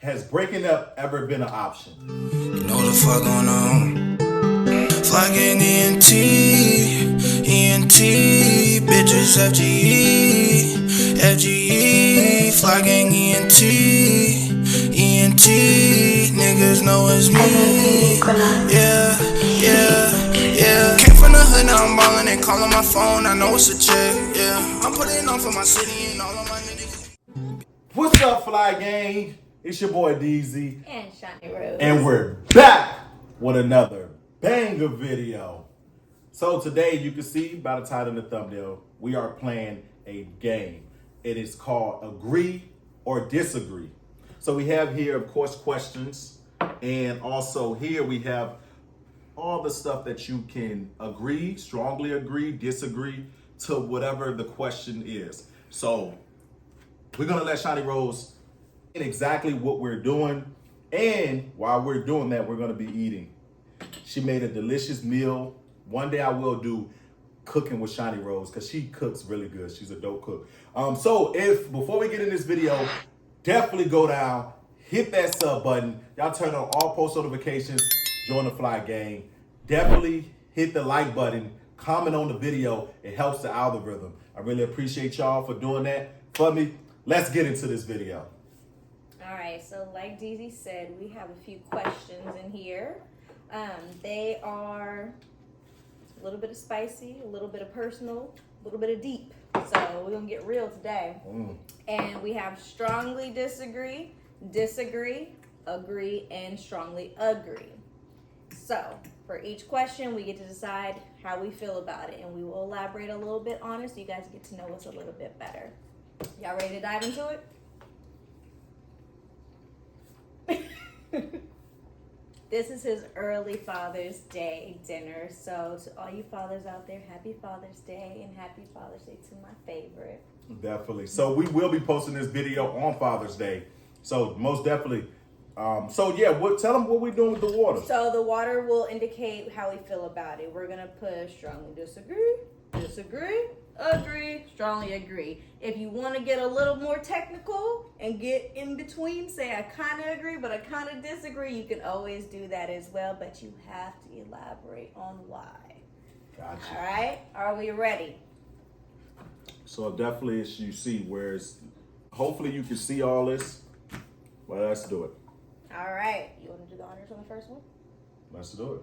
Has breaking up ever been an option? You know what the fuck going on? Flirting ENT, bitches FGE, flirting ENT, niggas know it's me. Yeah. Came from the hood, now I'm ballin', they callin' my phone, I know it's a check. Yeah, I'm putting on for my city and all of my niggas. What's up, Fly Gang? It's your boy DZ. And Shiny Rose. And we're back with another banger video. So today, you can see by the title and the thumbnail, we are playing a game. It is called Agree or Disagree. So we have here, of course, questions. And also here we have all the stuff that you can agree, strongly agree, disagree to whatever the question is. So we're gonna let Shiny Rose in exactly what we're doing. And while we're doing that, we're gonna be eating. She made a delicious meal. One day I will do cooking with Shiny Rose because she cooks really good. She's a dope cook. So before we get in this video, definitely go down, hit that sub button. Y'all turn on all post notifications, join the Fly Gang. Definitely hit the like button, comment on the video. It helps the algorithm. I really appreciate y'all for doing that for me. Let's get into this video. All right, so like DZ said, we have a few questions in here. They are a little bit of spicy, a little bit of personal, a little bit of deep. So we're gonna get real today. And we have strongly disagree, agree, and strongly agree. So for each question, we get to decide how we feel about it, and we will elaborate a little bit on it so you guys get to know us a little bit better. Y'all ready to dive into it? This is his early Father's Day dinner. So to all you fathers out there, happy Father's Day and happy Father's Day to my favorite. Definitely. So we will be posting this video on Father's Day. So most definitely. Tell them what we're doing with the water. So the water will indicate how we feel about it. We're gonna put strongly disagree, agree, strongly agree. If you want to get a little more technical and get in between, say I kind of agree, but I kind of disagree, you can always do that as well, but you have to elaborate on why. Gotcha. All right, are we ready? So definitely, as you see, hopefully you can see all this. Well, let's do it. All right, you want to do the honors on the first one? Let's do it.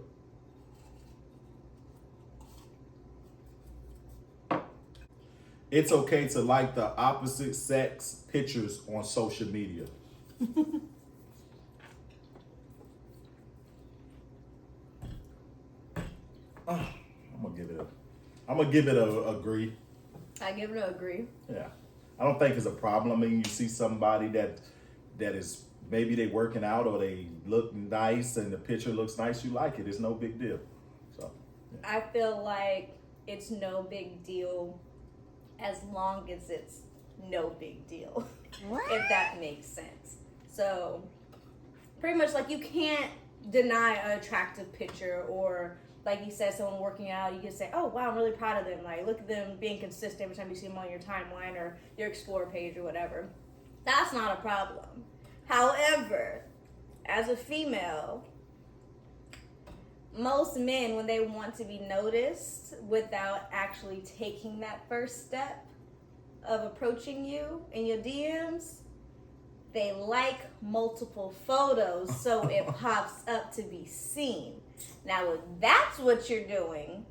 It's okay to like the opposite sex pictures on social media. I'm gonna give it a agree. I give it an agree. Yeah, I don't think it's a problem. I mean, you see somebody that is maybe they working out or they look nice and the picture looks nice, you like it. It's no big deal. So yeah. I feel like it's no big deal as long as it's no big deal. If that makes sense. So pretty much like you can't deny an attractive picture, or like you said, someone working out, you can say, oh wow, I'm really proud of them. Like look at them being consistent every time you see them on your timeline or your Explore page or whatever. That's not a problem. However, as a female, most men, when they want to be noticed without actually taking that first step of approaching you in your DMs, they like multiple photos so it pops up to be seen. Now, if that's what you're doing,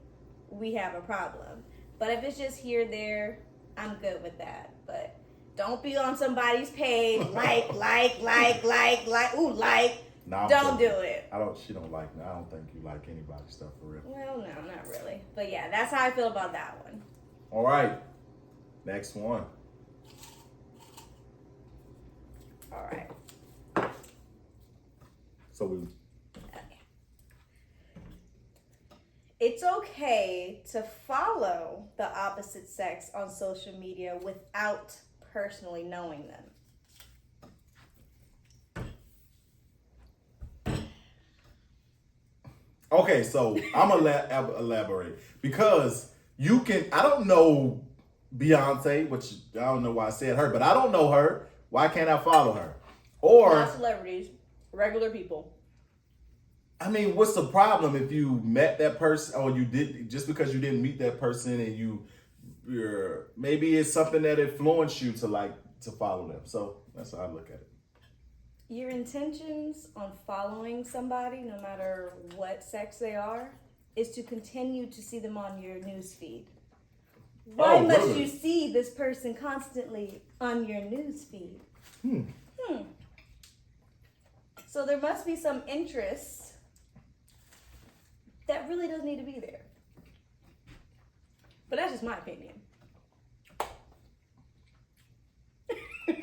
we have a problem. But if it's just here, there, I'm good with that. But don't be on somebody's page, like. Ooh, like. No, Don't do it. She don't like me. I don't think you like anybody's stuff for real. Well, no, not really. But yeah, that's how I feel about that one. All right. Next one. All right. So Okay. It's okay to follow the opposite sex on social media without personally knowing them. okay, so I'm gonna elaborate because you can. I don't know Beyonce, which I don't know why I said her, but I don't know her. Why can't I follow her? Or, not celebrities, regular people. I mean, what's the problem if you met that person or you did just because you didn't meet that person and you're maybe it's something that influenced you to follow them. So that's how I look at it. Your intentions on following somebody, no matter what sex they are, is to continue to see them on your news feed. Why must really? you see this person constantly on your news feed? So there must be some interest that really doesn't need to be there. But that's just my opinion. I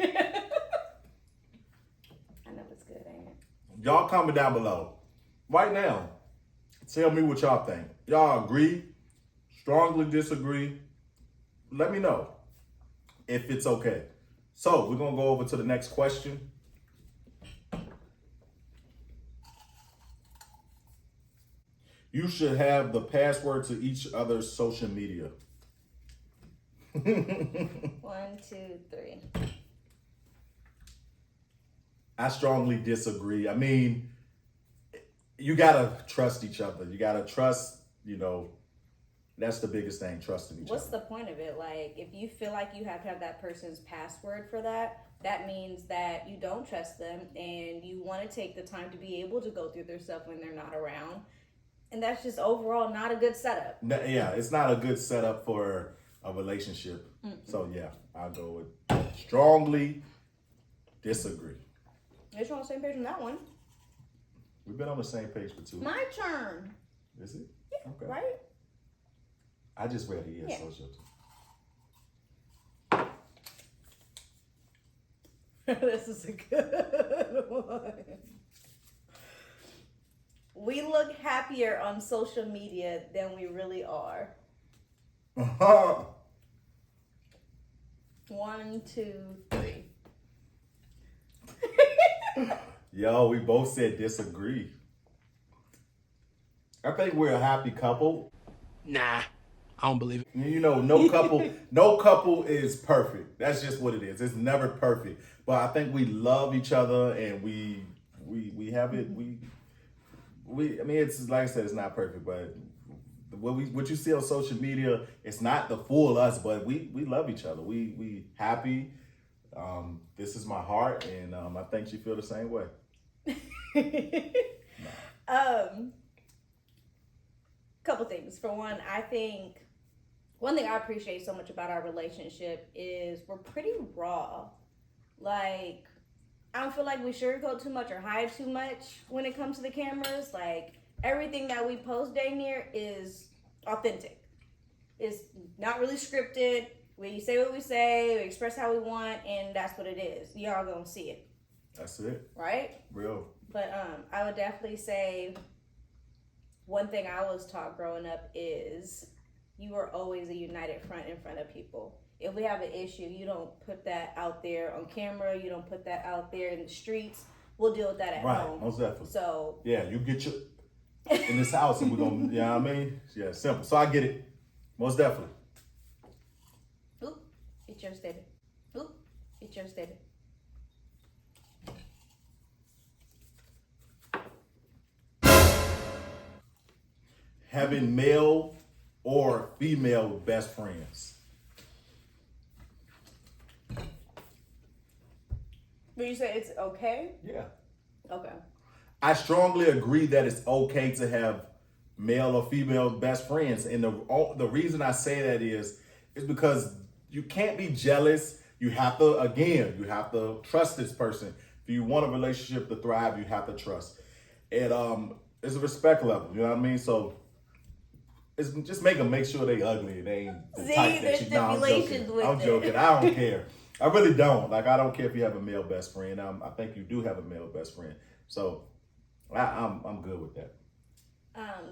know it's good, ain't it? Y'all comment down below right now. Tell me what y'all think. Y'all agree? Strongly disagree? Let me know if it's okay. So we're gonna go over to the next question. You should have the password to each other's social media. 1, 2, 3. I strongly disagree. I mean, you gotta trust each other. You gotta trust, that's the biggest thing, trusting each What's other. the point of it? Like, if you feel like you have to have that person's password for that, that means that you don't trust them and you want to take the time to be able to go through their stuff when they're not around. And that's just overall not a good setup. Yeah, it's not a good setup for a relationship. So yeah, I'll go with strongly disagree. You're on the same page on that one. We've been on the same page for 2 weeks. My turn. Is it? Yeah, Okay. right? I just read it. Yeah. So it's your turn. This is a good one. We look happier on social media than we really are. 1, 2, 3. Yo, we both said disagree. I think we're a happy couple. Nah, I don't believe it. No couple is perfect. That's just what it is. It's never perfect. But I think we love each other and we have it. I mean, it's like I said, it's not perfect, but what you see on social media, it's not the full us, but we love each other. We happy. This is my heart, and I think she feel the same way. Couple things. For one, I think one thing I appreciate so much about our relationship is we're pretty raw. Like, I don't feel like we sugarcoat too much or hide too much when it comes to the cameras. Like, everything that we post dang near is authentic. It's not really scripted. We say what we say, we express how we want, and that's what it is. Y'all gonna see it. That's it. Right? Real. But I would definitely say one thing I was taught growing up is you are always a united front in front of people. If we have an issue, you don't put that out there on camera. You don't put that out there in the streets. We'll deal with that at home. Right, most definitely. So yeah, you get your in this house and we're gonna, you know what I mean? Yeah, simple. So I get it. Most definitely. oop, it's your steady. Oop, it's your steady. Having male or female best friends. But you say it's okay? Yeah. Okay. I strongly agree that it's okay to have male or female best friends. And the reason I say that is because you can't be jealous. You have to trust this person. If you want a relationship to thrive, you have to trust. And it's a respect level, you know what I mean? So it's just make sure they ugly and they ain't the type that you know. I'm joking. I don't care. I really don't. Like, I don't care if you have a male best friend. I think you do have a male best friend. So I'm good with that.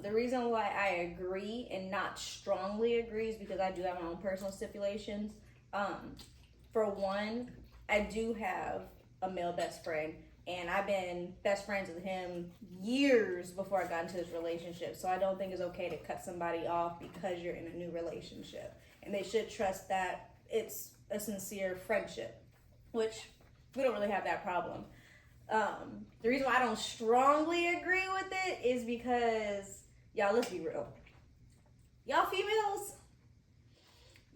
The reason why I agree and not strongly agree is because I do have my own personal stipulations. For one, I do have a male best friend, and I've been best friends with him years before I got into this relationship. So I don't think it's okay to cut somebody off because you're in a new relationship. And they should trust that it's a sincere friendship, which we don't really have that problem. The reason why I don't strongly agree with it is because, y'all, let's be real. Y'all females,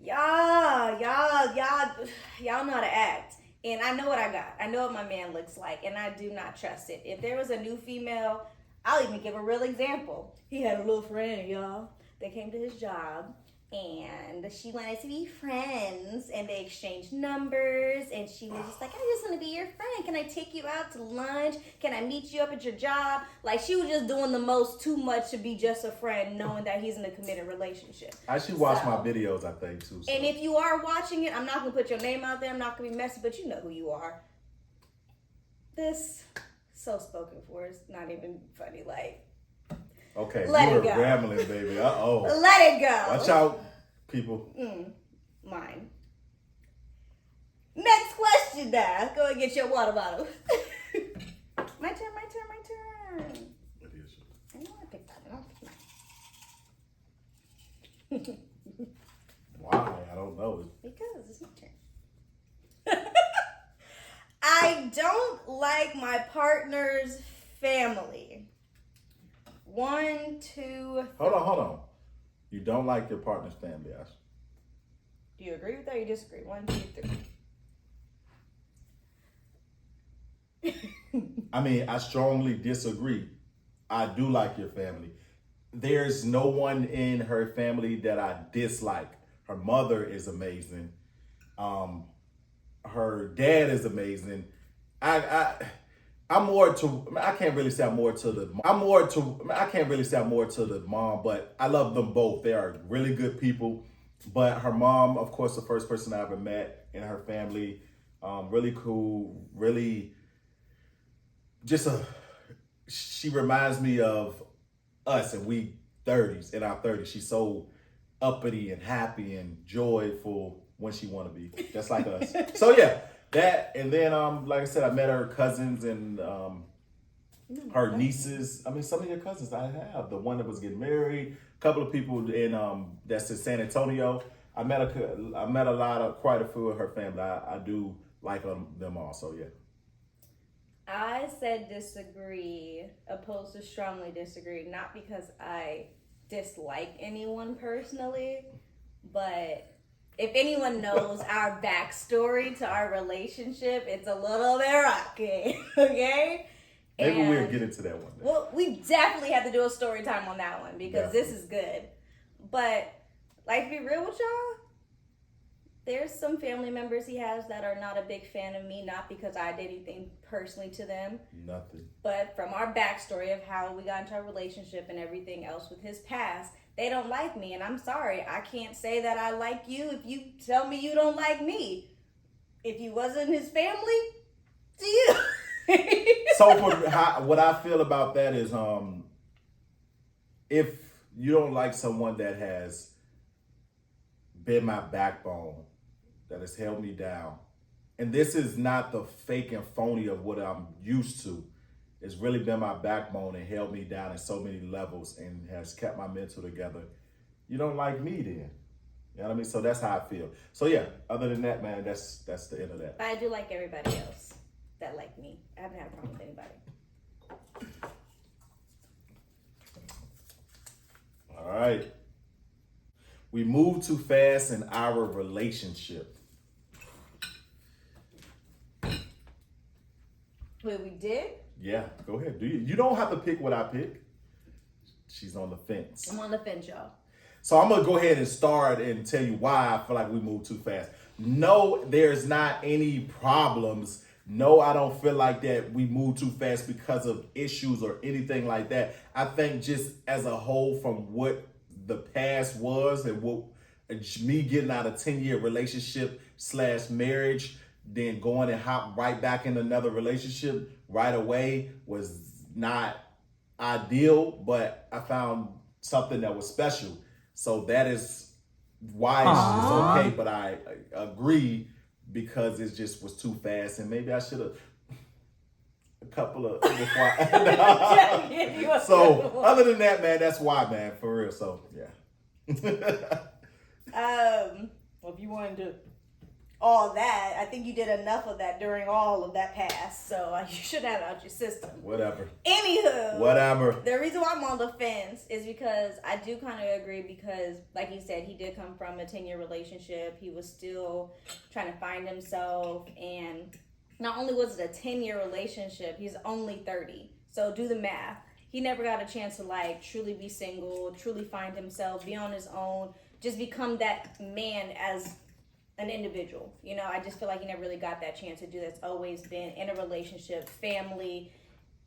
y'all know how to act. And I know what I got. I know what my man looks like, and I do not trust it. If there was a new female, I'll even give a real example. He had a little friend, y'all. They came to his job, and she wanted to be friends, and they exchanged numbers, and she was just like, I just want to be your friend. Can I take you out to lunch? Can I meet you up at your job? Like, she was just doing the most too much to be just a friend, knowing that he's in a committed relationship. I should watch my videos, I think, too. So. And if you are watching it, I'm not going to put your name out there. I'm not going to be messy, but you know who you are. This, so spoken for, it's not even funny, like. Okay, let you it were go. rambling, baby. Uh-oh. Let it go. Watch out, people. Mine. Next question now. Go and get your water bottle. My turn. It is yours. I know I picked that. I don't pick mine. Why? I don't know. Because it's my turn. I don't like my partner's family. 1, 2. Hold on. You don't like your partner's family, Ash? Do you agree with that or you disagree? 1, 2, 3. I mean, I strongly disagree. I do like your family. There's no one in her family that I dislike. Her mother is amazing. Her dad is amazing. I'm more to. I can't really say I'm more to the. I can't really say I'm more to the mom, but I love them both. They are really good people. But her mom, of course, the first person I ever met in her family, really cool, really just she reminds me of us, and we 30s, in our 30s. She's so uppity and happy and joyful when she want to be, just like us. So yeah, that, and then like I said, I met her cousins and her nieces. I mean, some of your cousins I have. The one that was getting married, a couple of people in that's in San Antonio. I met quite a few of her family. I do like them all. So yeah. I said disagree, opposed to strongly disagree, not because I dislike anyone personally, but if anyone knows our backstory to our relationship, it's a little bit rocky, okay? Maybe we'll get into that one day. Well, we definitely have to do a story time on that one because this is good. But, like, to be real with y'all, there's some family members he has that are not a big fan of me, not because I did anything personally to them. Nothing. But from our backstory of how we got into our relationship and everything else with his past, they don't like me. And I'm sorry, I can't say that I like you if you tell me you don't like me. If you wasn't his family, to you. So what I feel about that is if you don't like someone that has been my backbone, that has held me down, and this is not the fake and phony of what I'm used to, it's really been my backbone and held me down in so many levels and has kept my mental together, you don't like me then. You know what I mean? So that's how I feel. So yeah, other than that, man, that's the end of that. But I do like everybody else that like me. I haven't had a problem with anybody. All right. We moved too fast in our relationship. Wait, we did? Yeah, go ahead. You don't have to pick what I pick. She's on the fence. I'm on the fence, y'all. So I'm going to go ahead and start and tell you why I feel like we moved too fast. No, there's not any problems. No, I don't feel like that we moved too fast because of issues or anything like that. I think just as a whole from what the past was and what me getting out of 10-year relationship / marriage, then going and hop right back in another relationship right away was not ideal, but I found something that was special. So that is why it's okay, but I agree because it just was too fast and maybe I should have a couple of before So other than that, man, that's why, man, for real. So yeah. Well, if you wanted to all that. I think you did enough of that during all of that past, so you should have it out your system. Whatever. Anywho, Whatever. the reason why I'm on the fence is because I do kind of agree because, like he said, he did come from a 10-year relationship. He was still trying to find himself, and not only was it a 10-year relationship, he's only 30. So do the math. He never got a chance to like truly be single, truly find himself, be on his own, just become that man as an individual. You know, I just feel like he never really got that chance to do that. It's always been in a relationship, family.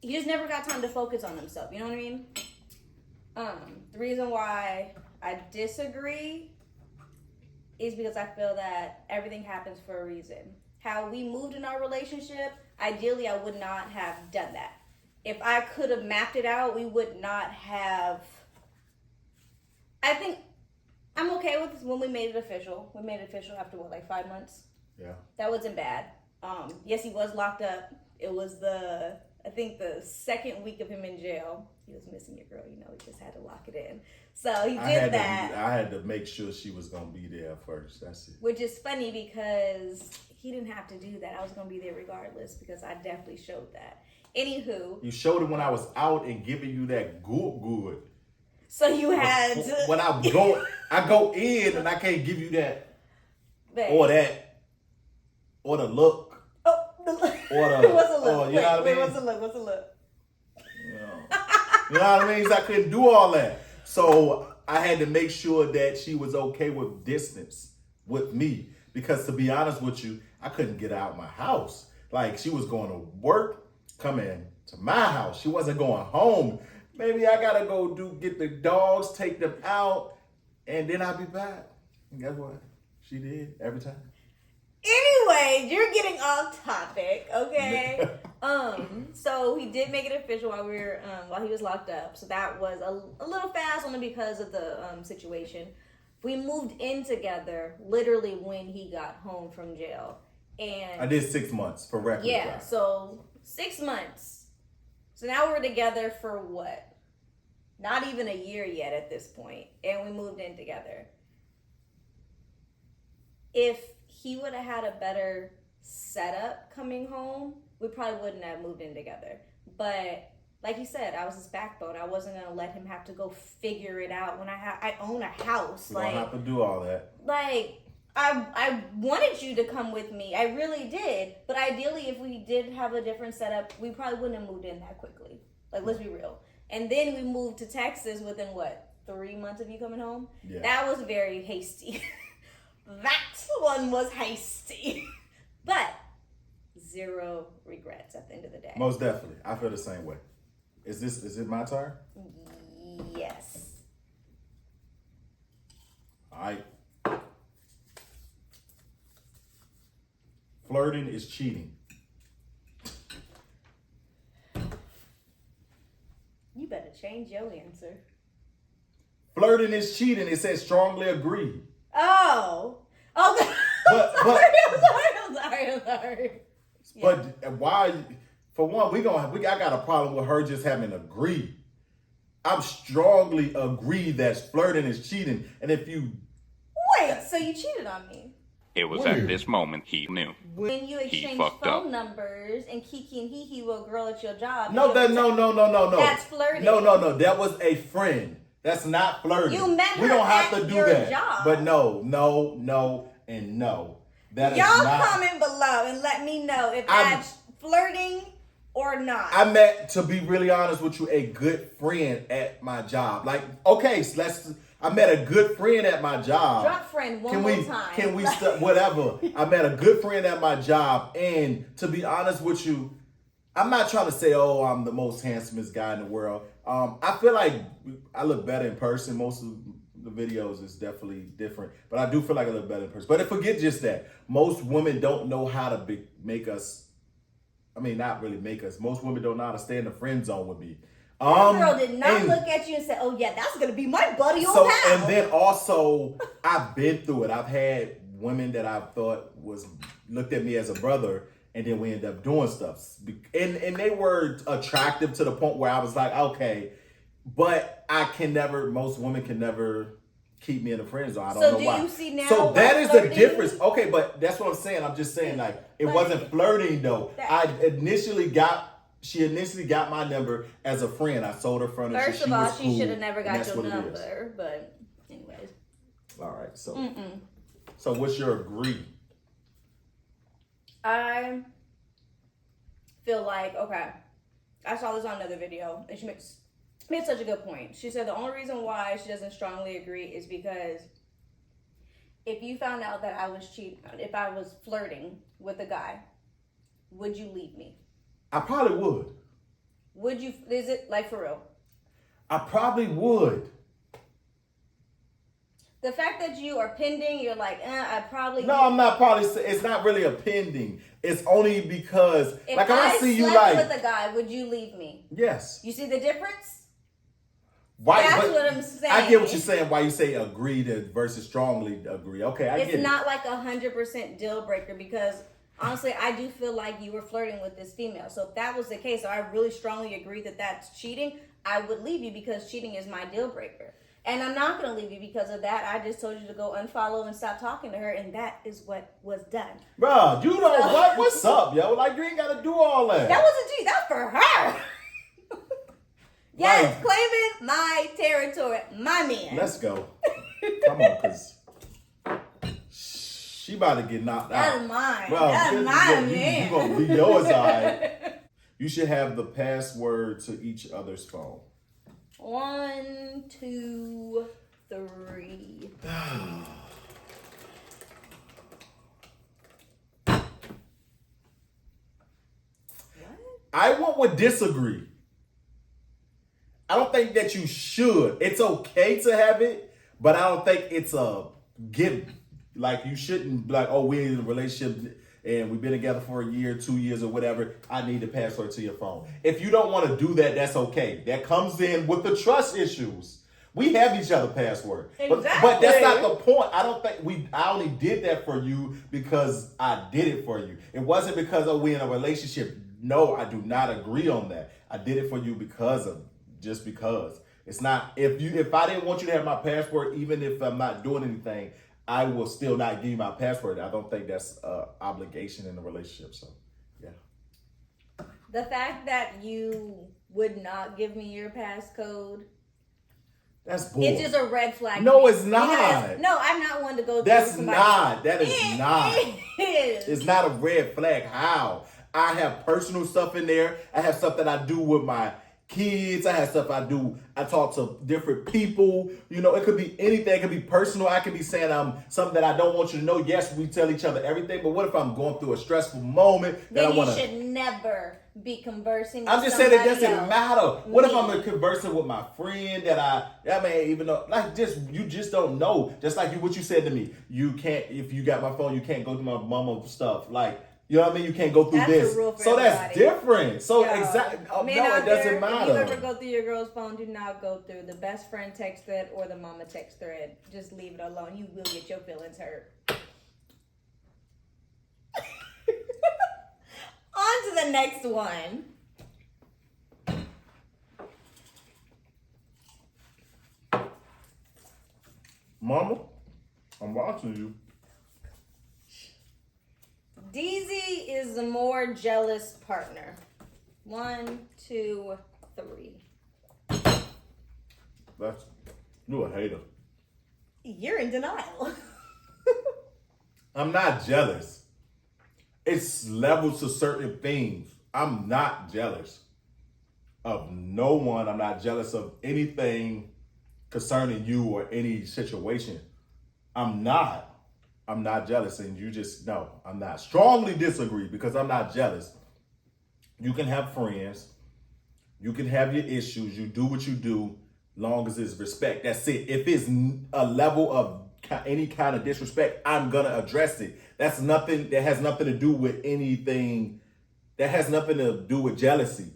He just never got time to focus on himself. You know what I mean? The reason why I disagree is because I feel that everything happens for a reason. How we moved in our relationship, ideally I would not have done that. If I could have mapped it out, we would not have. I think I'm okay with when we made it official. We made it official after what, like 5 months? Yeah. That wasn't bad. Yes, he was locked up. It was I think the second week of him in jail. He was missing your girl, you know, he just had to lock it in. So he did that. I had to make sure she was going to be there first. That's it. Which is funny because he didn't have to do that. I was going to be there regardless because I definitely showed that. Anywho. You showed it when I was out and giving you that good. So you had to. When I go in and I can't give you that. Babe. Or the look. Oh, the look. Or the, what's the look? Or, you know what I mean? What's the look? What's the look? You know what I mean? So I couldn't do all that. So I had to make sure that she was okay with distance with me. Because to be honest with you, I couldn't get out of my house. Like, she was going to work, coming to my house. She wasn't going home. Maybe I gotta go get the dogs, take them out, and then I'll be back. And guess what? She did every time. Anyway, you're getting off topic, okay? So he did make it official while he was locked up. So that was a little fast, only because of the situation. We moved in together literally when he got home from jail, and I did 6 months for record. Yeah, so 6 months. So now we're together for what? Not even a year yet at this point, and we moved in together. If he would have had a better setup coming home, we probably wouldn't have moved in together. But like you said, I was his backbone. I wasn't gonna let him have to go figure it out when I own a house. You don't have to do all that. Like, I wanted you to come with me. I really did. But ideally, if we did have a different setup, we probably wouldn't have moved in that quickly. Like, let's be real. And then we moved to Texas within what, 3 months of you coming home? Yeah. That was very hasty. That one was hasty. But zero regrets at the end of the day. Most definitely. I feel the same way. Is it my turn? Yes. All right. Flirting is cheating. You better change your answer. Flirting is cheating. It says strongly agree. Oh. Okay. I'm sorry. But why? For one, I got a problem with her just having agree. I'm strongly agree that flirting is cheating. And if you wait, so you cheated on me. It was at this moment he knew. When you exchange fucked phone up. numbers and Kiki and Hiki with a girl at your job. No. That's flirting. No. That was a friend. That's not flirting. You met her We don't have at to do your that. job. But no, and no. That Y'all is not. comment below and let me know if that's flirting or not. I met, to be really honest with you, a good friend at my job. Like, okay, so I met a good friend at my job. Drop friend one more time. Can we whatever. I met a good friend at my job, and to be honest with you, I'm not trying to say, oh, I'm the most handsomest guy in the world. I feel like I look better in person. Most of the videos is definitely different, but I do feel like I look better in person. But forget just that. Most women don't know how to make us. I mean, not really make us. Most women don't know how to stay in the friend zone with me. That girl did not look at you and say, "Oh yeah, that's gonna be my buddy or pal." And then also, I've been through it. I've had women that I thought looked at me as a brother, and then we end up doing stuff. And they were attractive to the point where I was like, okay, but most women can never keep me in the friend zone. I don't So know do why. you see now So that why is the flirting- difference. Okay, but that's what I'm saying. I'm just saying like it But- wasn't flirting though. That- She initially got my number as a friend. I sold her furniture. First of all, was she cool, should have never and got that's your what it is. number. But anyways, All right, so what's your agree? I feel like I saw this on another video, and she made such a good point. She said the only reason why she doesn't strongly agree is because if you found out that I was cheating, if I was flirting with a guy, would you leave me? I probably would. Would you? Is it like for real? I probably would. The fact that you are pending, you're like, I probably. No, I'm not probably. It's not really a pending. It's only because, If like, I I see you slept like. with a guy, would you leave me? Yes. You see the difference? Why? That's but what I'm saying. I get what you're saying. Why you say agree to versus strongly agree? Okay, I get It's it. not like 100% deal breaker because honestly, I do feel like you were flirting with this female. So if that was the case, or I really strongly agree that that's cheating, I would leave you because cheating is my deal breaker. And I'm not going to leave you because of that. I just told you to go unfollow and stop talking to her, and that is what was done. Bruh, you know what? What's up, yo? Like, you ain't got to do all that. That wasn't cheating. That's for her. Yes, Right. claiming my territory, my man. Let's go. Come on, because she about to get knocked out. That's mine. Bro, That's you my man. You going to be yours, all right. You should have the password to each other's phone. 1, 2, 3. I would disagree. I don't think that you should. It's okay to have it, but I don't think it's a given. Like, you shouldn't be like, oh, we're in a relationship and we've been together for a year, 2 years, or whatever. I need the password to your phone. If you don't want to do that, that's okay. That comes in with the trust issues. We have each other password. But that's not the point. I don't think I only did that for you because I did it for you. It wasn't because, oh, we're in a relationship. No, I do not agree on that. I did it for you just because. It's not, if I didn't want you to have my password, even if I'm not doing anything, I will still not give you my password. I don't think that's an obligation in a relationship. So, yeah. The fact that you would not give me your passcode, That's bull. it's just a red flag. No, to me. it's not. Because, no, I'm not one to go through That's somebody. not. That is It not. is. It's not a red flag. How? I have personal stuff in there. I have stuff that I do with my kids. I have stuff I do. I talk to different people. You know, it could be anything. It could be personal. I could be saying something that I don't want you to know. Yes, we tell each other everything. But what if I'm going through a stressful moment that Then I want you to... should never be conversing with I'm just saying it somebody doesn't else. matter. What if Me. I'm conversing with my friend that I mean, even though, like, you just don't know. Just like what you said to me. You can't, if you got my phone, you can't go through my mama stuff. Like, you know what I mean? You can't go through That's this. a rule for So that's everybody. different. So Yo, exactly. No, men it out doesn't there, matter. If you ever go through your girl's phone, do not go through the best friend text thread or the mama text thread. Just leave it alone. You will get your feelings hurt. On to the next one. Mama, I'm watching you. DZ is the more jealous partner. 1, 2, 3. That's, you a hater. You're in denial. I'm not jealous. It's levels to certain things. I'm not jealous of no one. I'm not jealous of anything concerning you or any situation. I'm not jealous, and you just know I'm not. Strongly disagree because I'm not jealous. You can have friends. You can have your issues. You do what you do, long as it's respect. That's it. If it's a level of any kind of disrespect, I'm gonna address it. That's nothing. That has nothing to do with anything. That has nothing to do with jealousy.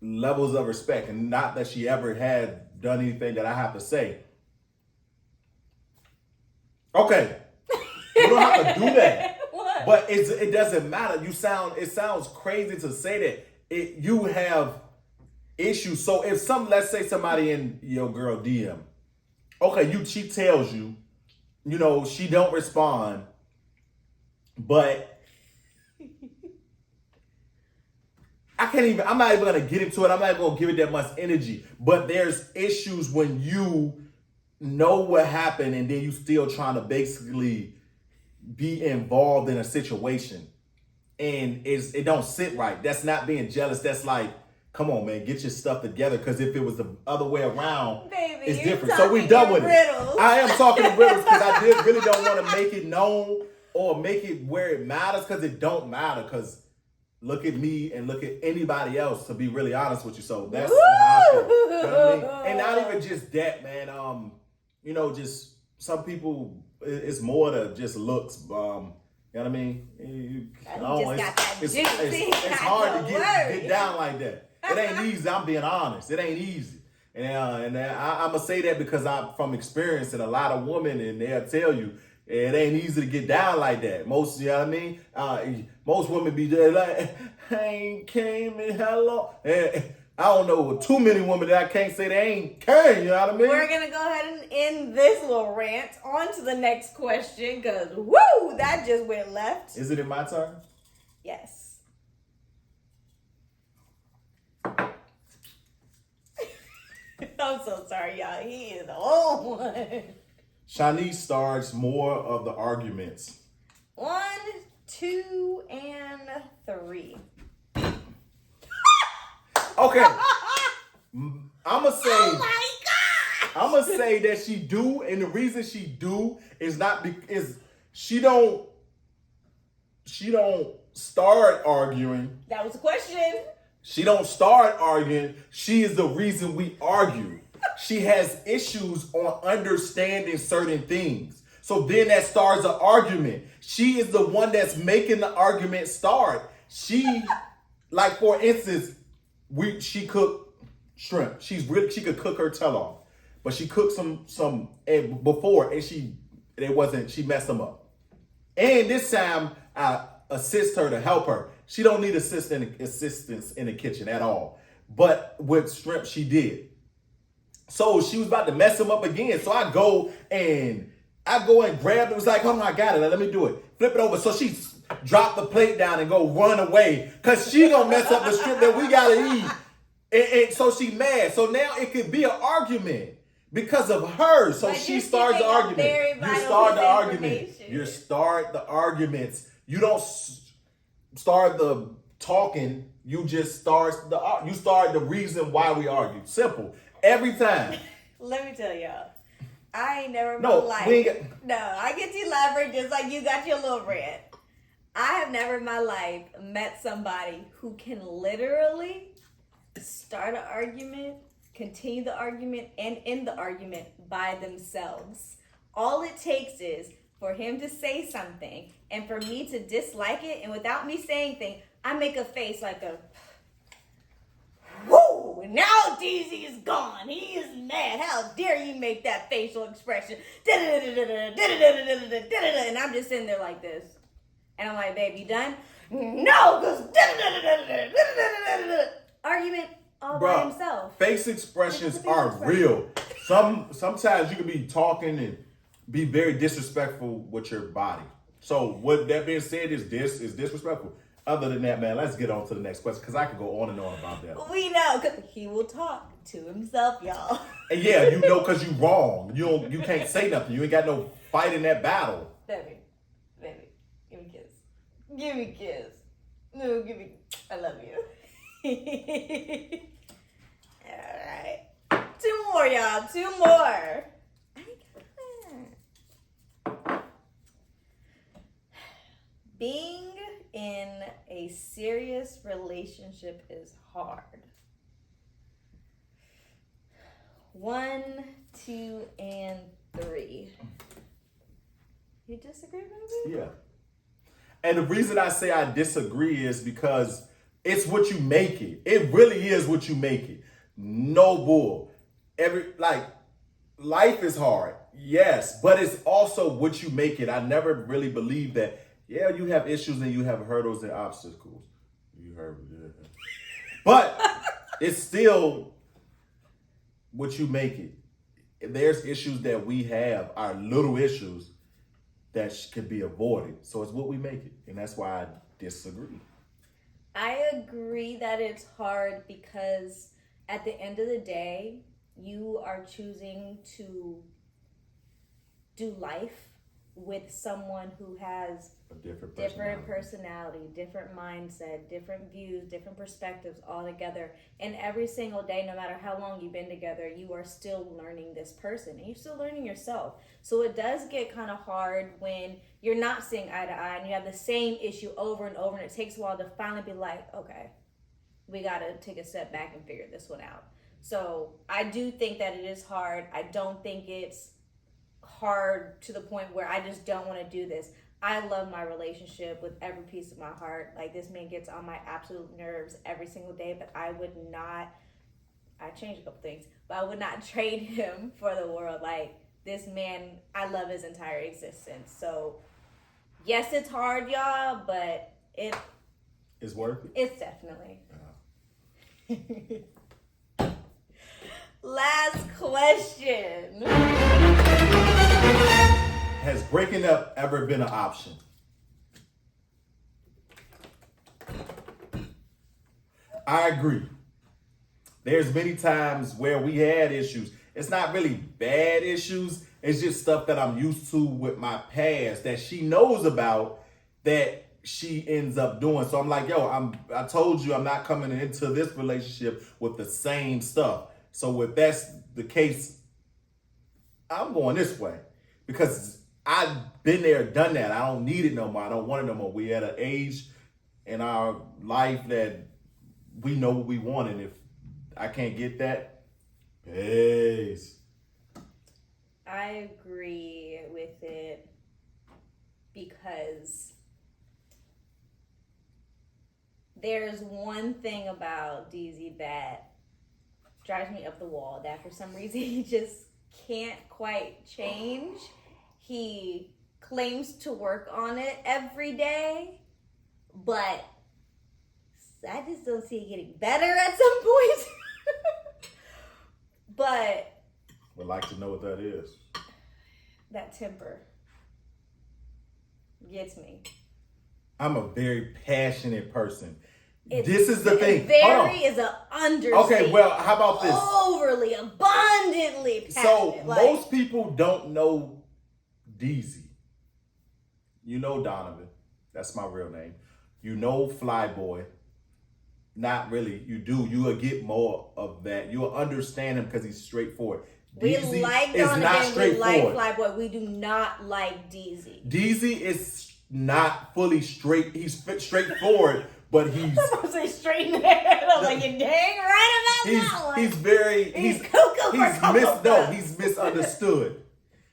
Levels of respect, and not that she ever had done anything that I have to say. Okay. You don't have to do that. What? But it doesn't matter. It sounds crazy to say that you have issues. So if let's say somebody in your girl DM okay, she tells you, she don't respond, but I'm not even gonna get into it. I'm not even gonna give it that much energy. But there's issues when you know what happened and then you still trying to basically be involved in a situation. And it don't sit right. That's not being jealous. That's like, come on, man, get your stuff together. Because if it was the other way around, Baby, it's you're different. So we done with riddles. it. I am talking in riddles because I really don't want to make it known or make it where it matters, because it don't matter. Because look at me and look at anybody else, to be really honest with you. So that's how I feel. You know what I mean? And not even just that, man. Just some people, it's more to just looks. You know what I mean? It's hard to get down like that. It ain't easy. I'm being honest. It ain't easy. And I'm gonna say that because I'm from experience, and a lot of women, and they'll tell you it ain't easy to get down like that. Most, you know what I mean? Most women be there like, I ain't came in hello. I don't know too many women that I can't say they ain't came, you know what I mean? We're gonna go ahead and end this little rant. On to the next question, because woo, that just went left. Is it in my turn? Yes. I'm so sorry, y'all. He is the old one. Shanice starts more of the arguments. 1, 2, and 3. Okay. I'ma say. Oh my God! I'ma say that she do, and the reason she do is not is she don't start arguing. That was a question. She don't start arguing. She is the reason we argue. She has issues on understanding certain things. So then that starts an argument. She is the one that's making the argument start. She, like for instance, she cooked shrimp. She could cook her tail off, but she cooked some before, and she messed them up. And this time I assist her to help her. She don't need assistance in the kitchen at all. But with shrimp, she did. So she was about to mess him up again. So I go and grab it. It was like, oh, I got it. Let me do it. Flip it over. So she dropped the plate down and go run away, because she gonna mess up the shrimp that we gotta eat. And so she mad. So now it could be an argument because of her. So But she starts the argument. You start the argument. You start the arguments. You don't start the talking. You just start the reason why we argue. Simple. Every time. Let me tell y'all. I ain't never in my No, life. I get to elaborate just like you got your little rant. I have never in my life met somebody who can literally start an argument, continue the argument, and end the argument by themselves. All it takes is for him to say something and for me to dislike it, and without me saying anything, I make a face like a whoo, now DZ is gone. He is mad. How dare you make that facial expression? And I'm just sitting there like this. And I'm like, babe, you done? No, because argument all by himself. Face expressions are real. Sometimes you can be talking and be very disrespectful with your body. So what that being said is disrespectful. Other than that, man, let's get on to the next question, because I could go on and on about that. We know, because he will talk to himself, y'all. And yeah, you know, because you wrong. You can't say nothing. You ain't got no fight in that battle. Baby, give me a kiss. Give me a kiss. No, I love you. All right. 2 more, y'all. 2 more. Being in a serious relationship is hard. 1, 2, and 3. You disagree with me? Yeah. And the reason I say I disagree is because it's what you make it. It really is what you make it. No bull. Life is hard, yes, but it's also what you make it. I never really believed that. Yeah, you have issues and you have hurdles and obstacles. You heard me. But it's still what you make it. there's issues that we have, our little issues, that could be avoided. So it's what we make it. And that's why I disagree. I agree that it's hard because at the end of the day, you are choosing to do life with someone who has A different personality, different mindset, different views, different perspectives all together. And every single day, no matter how long you've been together, you are still learning this person and you're still learning yourself. So it does get kind of hard when you're not seeing eye to eye and you have the same issue over and over, and it takes a while to finally be like, okay, we got to take a step back and figure this one out. So I do think that it is hard. I don't think it's hard to the point where I just don't want to do this. I love my relationship with every piece of my heart. Like, this man gets on my absolute nerves every single day, but I would not, I changed a couple things, but I would not trade him for the world. Like, this man, I love his entire existence. So yes, it's hard, y'all, but it's worth it. It's definitely. Last question. Has breaking up ever been an option? I agree. There's many times where we had issues. It's not really bad issues. It's just stuff that I'm used to with my past that she knows about that she ends up doing. So I'm like, yo, I told you I'm not coming into this relationship with the same stuff. So if that's the case, I'm going this way because I've been there, done that. I don't need it no more. I don't want it no more. We at an age in our life that we know what we want. And if I can't get that, peace. I agree with it because there's one thing about DZ that drives me up the wall that for some reason he just can't quite change. He claims to work on it every day, but I just don't see it getting better at some point. But would like to know what that is. that temper gets me. I'm a very passionate person. This is the thing. Very is an understatement. Okay, well, how about this? Overly, abundantly passionate. So most people don't know DZ. You know Donovan. That's my real name. You know Flyboy. Not really. You do. You will get more of that. You'll understand him because he's straightforward. We DZ like is Donovan, not straightforward. we like Flyboy. We do not like DZ. DZ is not fully straight. He's straightforward, but he's. I'm gonna say straight in the head. I'm like, you're dang right about that one. He's misunderstood.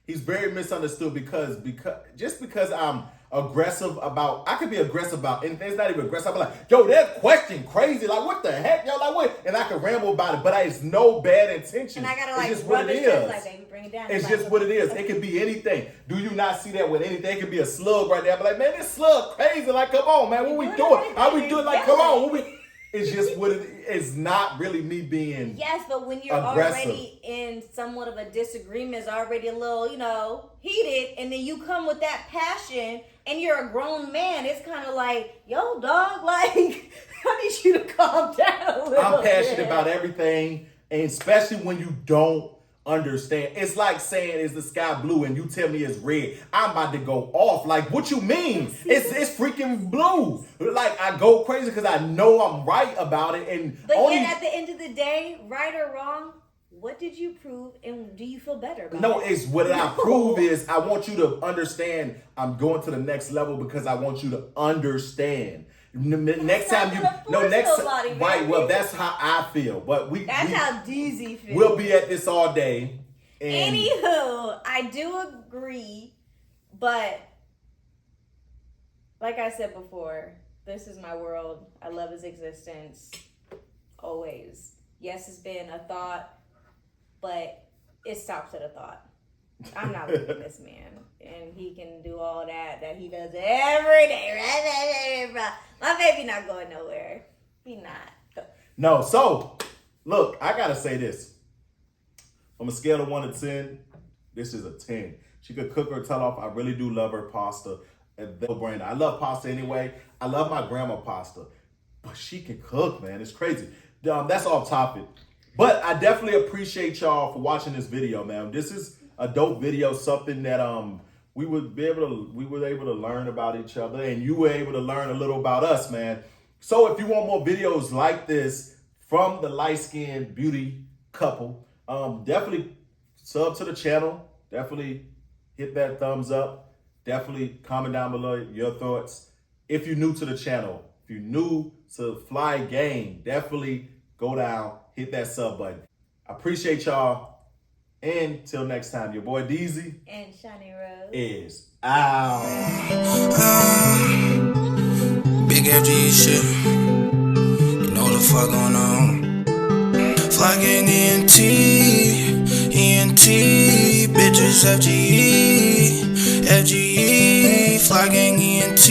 He's very misunderstood because I'm aggressive about, I could be aggressive about anything. It's not even aggressive. I'm like, yo, that question crazy. Like, what the heck, yo? Like, what? And I can ramble about it, but it's no bad intention. And I gotta it's like just what rub it his chest is. like, baby, bring it down. It's like, just what it is. It could be anything. Do you not see that with anything? It could be a slug right there. I'm like, man, this slug crazy. Like, come on, man. What we doing? How we doing? Like, come on. It's just what it is. It's not really me being yes, but when you're aggressive. already in somewhat of a disagreement, it's already a little, heated, and then you come with that passion, and you're a grown man, it's kind of like, yo, dog, like, I need you to calm down a little I'm passionate bit. about everything, and especially when you don't understand. It's like saying, is the sky blue, and you tell me it's red. I'm about to go off. Like, what you mean? It's freaking blue. Like, I go crazy because I know I'm right about it. But yet, at the end of the day, right or wrong, what did you prove, and do you feel better about it? No, it's what I prove is I want you to understand I'm going to the next level because I want you to understand. Next time right? Well, that's how I feel. But that's how DZ feels. We'll be at this all day. And anywho, I do agree, but like I said before, this is my world. I love his existence, always. Yes, it's been a thought, but it stops at a thought. I'm not leaving this man, and he can do all that he does every day. My baby not going nowhere. He not. No, so look, I gotta say this. On a scale of 1 to 10, this is a 10. She could cook her tail off. I really do love her pasta. And no brainer. I love pasta anyway. I love my grandma pasta. But she can cook, man. It's crazy. That's off topic. But I definitely appreciate y'all for watching this video, man. This is a dope video, something that we were able to learn about each other, and you were able to learn a little about us, man. So if you want more videos like this from the light-skinned beauty couple, definitely sub to the channel. Definitely hit that thumbs up. Definitely comment down below your thoughts. If you're new to the channel, if you're new to Fly Game, definitely go down, hit that sub button. I appreciate y'all. And till next time, your boy Deezy and Shiny Rose is out. Big FG shit. You know what the fuck going on. Fly gang ENT, bitches FGE, Fly gang ENT.